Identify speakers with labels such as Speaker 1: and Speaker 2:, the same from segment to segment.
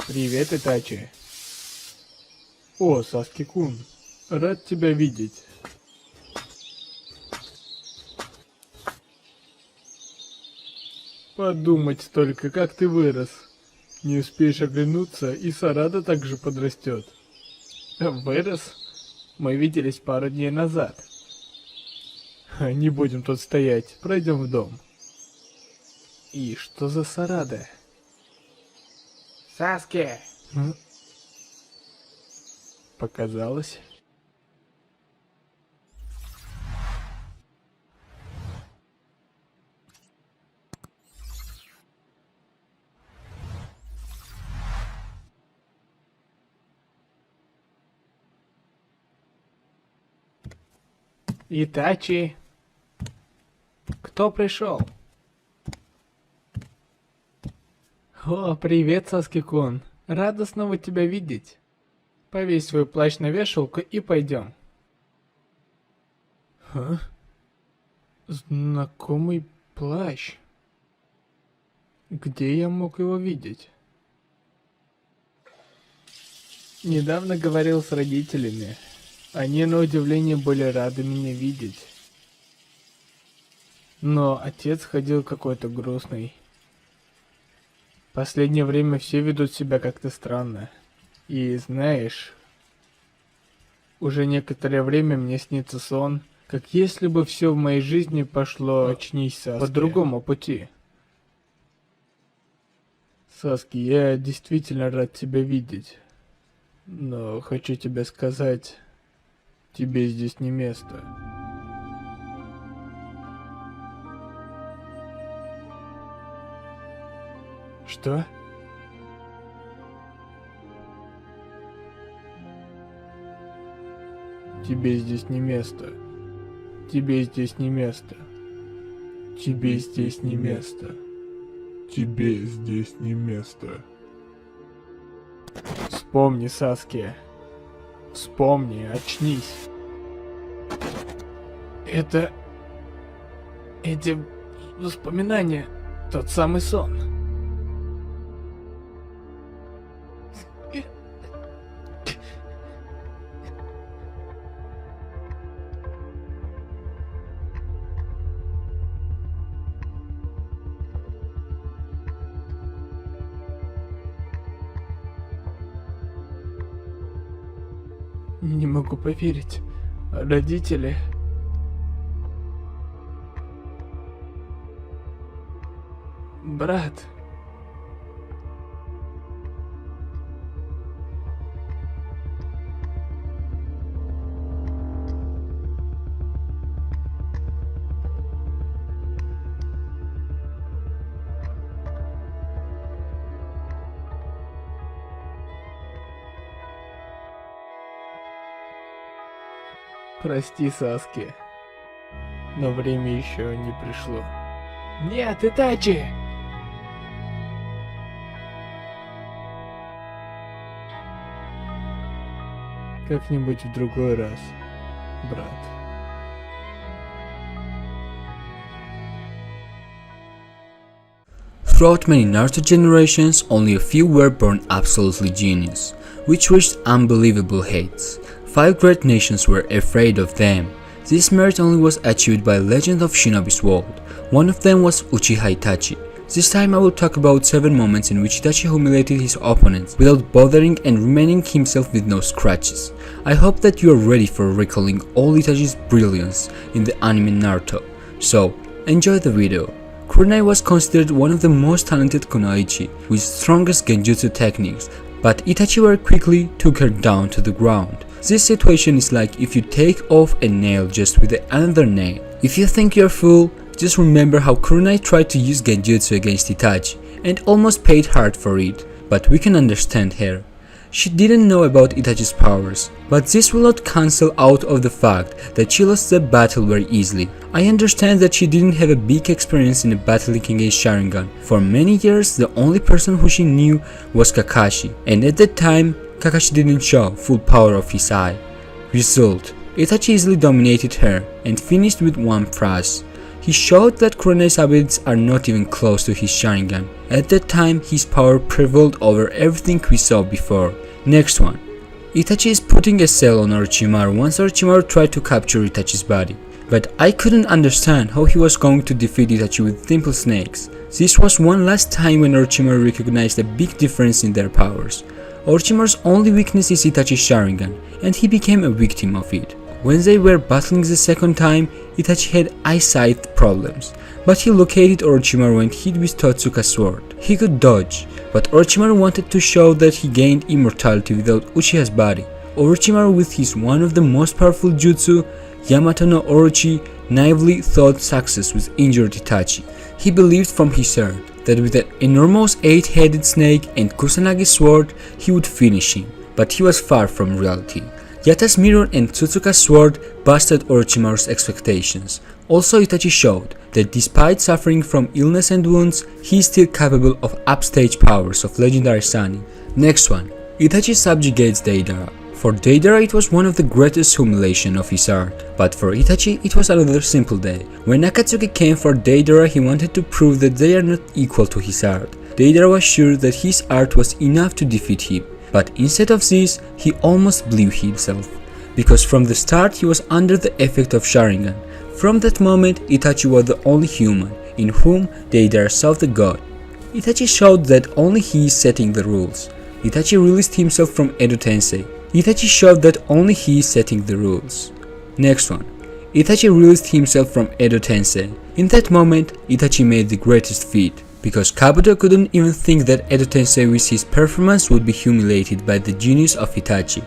Speaker 1: Привет, Итачи. О, Саски-кун, рад тебя видеть. Подумать только, как ты вырос. Не успеешь оглянуться, и Сарада также подрастет. Вырос? Мы виделись пару дней назад. Не будем тут стоять, пройдем в дом. И что за Сарада?
Speaker 2: Саске!
Speaker 1: Показалось? Итачи! Кто пришел? О, привет, Саски-кун. Рада снова тебя видеть. Повесь свой плащ на вешалку и пойдем. Знакомый плащ. Где я мог его видеть? Недавно говорил с родителями. Они, на удивление, были рады меня видеть. Но отец ходил какой-то грустный. Последнее время все ведут себя как-то странно. И знаешь, уже некоторое время мне снится сон, как если бы все в моей жизни пошло, очнись, Саски, по другому пути. Саски, я действительно рад тебя видеть. Но хочу тебе сказать, тебе здесь не место. Что? Тебе здесь не место. Тебе здесь не место. Тебе здесь не место.
Speaker 3: Тебе здесь не место.
Speaker 1: Вспомни, Саски. Вспомни, очнись. Эти воспоминания, тот самый сон. Не могу поверить. Родители... Брат... Прости, Саски, но время еще не пришло. Нет, Итачи! Как-нибудь в другой раз, брат.
Speaker 4: Throughout many Naruto generations, only a few were born absolutely genius, which reached unbelievable heights. 5 great nations were afraid of them. This merit only was achieved by Legend of Shinobi's world. One of them was Uchiha Itachi. This time I will talk about 7 moments in which Itachi humiliated his opponents without bothering and remaining himself with no scratches. I hope that you are ready for recalling all Itachi's brilliance in the anime Naruto. So, enjoy the video. Kurenai was considered one of the most talented kunoichi with strongest genjutsu techniques, but Itachi very quickly took her down to the ground. This situation is like if you take off a nail just with another nail. If you think you're fool, just remember how Kurenai tried to use genjutsu against Itachi and almost paid hard for it, but we can understand her. She didn't know about Itachi's powers, but this will not cancel out of the fact that she lost the battle very easily. I understand that she didn't have a big experience in battling against Sharingan. For many years, the only person who she knew was Kakashi, and at that time, Kakashi didn't show full power of his eye. Result: Itachi easily dominated her and finished with one thrust. he showed that Kurene's abilities are not even close to his Sharingan. At that time, his power prevailed over everything we saw before. Next one. Itachi is putting a cell on Orochimaru once Orochimaru tried to capture Itachi's body. But I couldn't understand how he was going to defeat Itachi with simple snakes. This was one last time when Orochimaru recognized a big difference in their powers. Orochimaru's only weakness is Itachi's Sharingan, and he became a victim of it. When they were battling the second time, Itachi had eyesight problems, but he located Orochimaru and hit with Totsuka's sword. He could dodge, but Orochimaru wanted to show that he gained immortality without Uchiha's body. Orochimaru, with his one of the most powerful jutsu, Yamato no Orochi, naively thought success with injured Itachi. He believed from his heart that with an enormous 8-headed snake and Kusanagi's sword, he would finish him, but he was far from reality. Yata's mirror and Tsutsuka's sword busted Orochimaru's expectations. Also, Itachi showed that despite suffering from illness and wounds, he is still capable of upstage powers of legendary Sannin. Next one. Itachi subjugates Deidara. For Deidara, it was one of the greatest humiliation of his art, but for Itachi, it was another simple day. When Akatsuki came for Deidara, he wanted to prove that they are not equal to his art. Deidara was sure that his art was enough to defeat him, but instead of this, he almost blew himself, because from the start he was under the effect of Sharingan. From that moment, Itachi was the only human in whom Deidara saw the god. Itachi showed that only he is setting the rules. Itachi released himself from Edo Tensei. Itachi showed that only he is setting the rules. Next one. Itachi released himself from Edo Tensei. In that moment, Itachi made the greatest feat, because Kabuto couldn't even think that Edo Tensei with his performance would be humiliated by the genius of Itachi.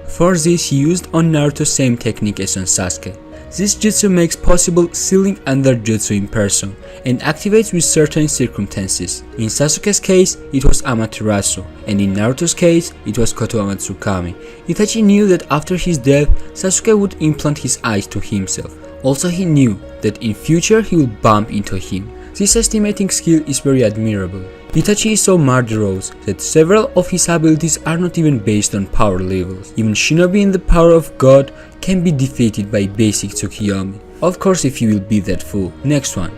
Speaker 4: For this, he used on Naruto same technique as on Sasuke. This jutsu makes possible sealing under jutsu in person and activates with certain circumstances. In Sasuke's case, it was Amaterasu, and in Naruto's case, it was Kotoama Tsukami. Itachi knew that after his death, Sasuke would implant his eyes to himself. Also, he knew that in future he would bump into him. This estimating skill is very admirable. Itachi is so murderous that several of his abilities are not even based on power levels. Even Shinobi in the power of God can be defeated by basic Tsukiyomi. Of course, if you will be that fool. Next one.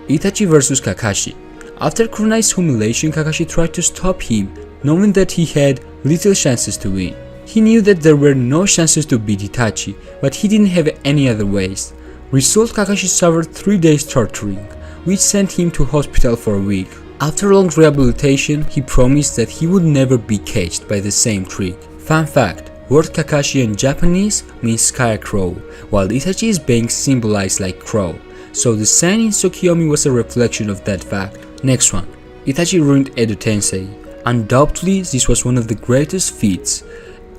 Speaker 4: Itachi vs Kakashi. After Kurenai's humiliation, Kakashi tried to stop him, knowing that he had little chances to win. He knew that there were no chances to beat Itachi, but he didn't have any other ways. Result, Kakashi suffered 3 days torturing, which sent him to hospital for a week. After long rehabilitation, he promised that he would never be caged by the same trick. Fun fact, word Kakashi in Japanese means scarecrow, while Itachi's being symbolized like crow, so the sign in Tsukiyomi was a reflection of that fact. Next one. Itachi ruined Edo Tensei. Undoubtedly, this was one of the greatest feats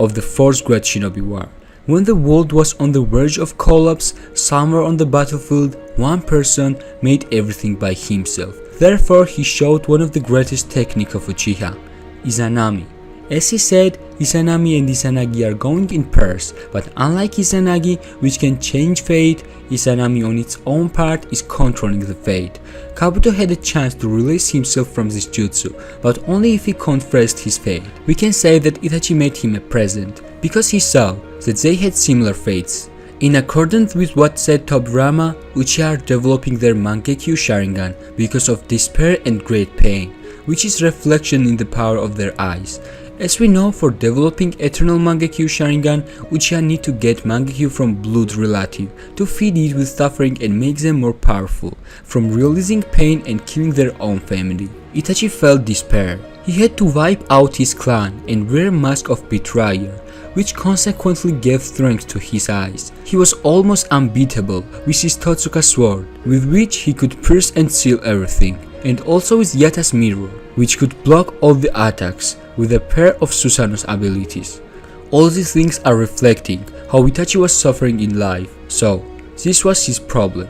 Speaker 4: of the Fourth Great Shinobi War. When the world was on the verge of collapse, somewhere on the battlefield, one person made everything by himself. Therefore, he showed one of the greatest techniques of Uchiha, Izanami. As he said, Izanami and Izanagi are going in pairs, but unlike Izanagi, which can change fate, Izanami on its own part is controlling the fate. Kabuto had a chance to release himself from this jutsu, but only if he confessed his fate. We can say that Itachi made him a present, because he saw that they had similar fates. In accordance with what said Tobirama, Uchiha are developing their Mangekyo Sharingan because of despair and great pain, which is reflection in the power of their eyes. As we know, for developing Eternal Mangekyo Sharingan, Uchiha need to get Mangekyo from blood relative to feed it with suffering and make them more powerful, from releasing pain and killing their own family. Itachi felt despair. He had to wipe out his clan and wear a mask of betrayer, which consequently gave strength to his eyes. He was almost unbeatable with his Totsuka sword, with which he could pierce and seal everything, and also with Yata's mirror, which could block all the attacks with a pair of Susanoo's abilities. All these things are reflecting how Itachi was suffering in life, so this was his problem.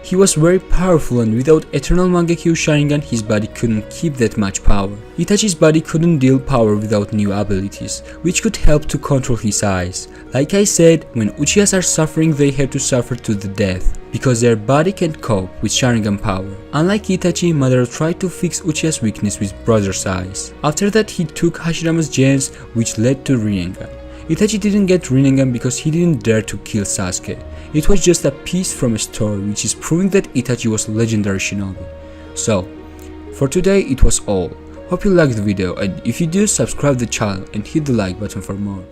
Speaker 4: He was very powerful, and without Eternal Mangekyo Sharingan, his body couldn't keep that much power. Itachi's body couldn't deal power without new abilities, which could help to control his eyes. Like I said, when Uchihas are suffering, they have to suffer to the death, because their body can't cope with Sharingan power. Unlike Itachi, Madara tried to fix Uchiha's weakness with brother's eyes. After that, he took Hashirama's gems, which led to Rinnegan. Itachi didn't get Rinnegan because he didn't dare to kill Sasuke. It was just a piece from a story which is proving that Itachi was a legendary shinobi. So, for today it was all. Hope you liked the video, and if you do, subscribe the channel and hit the like button for more.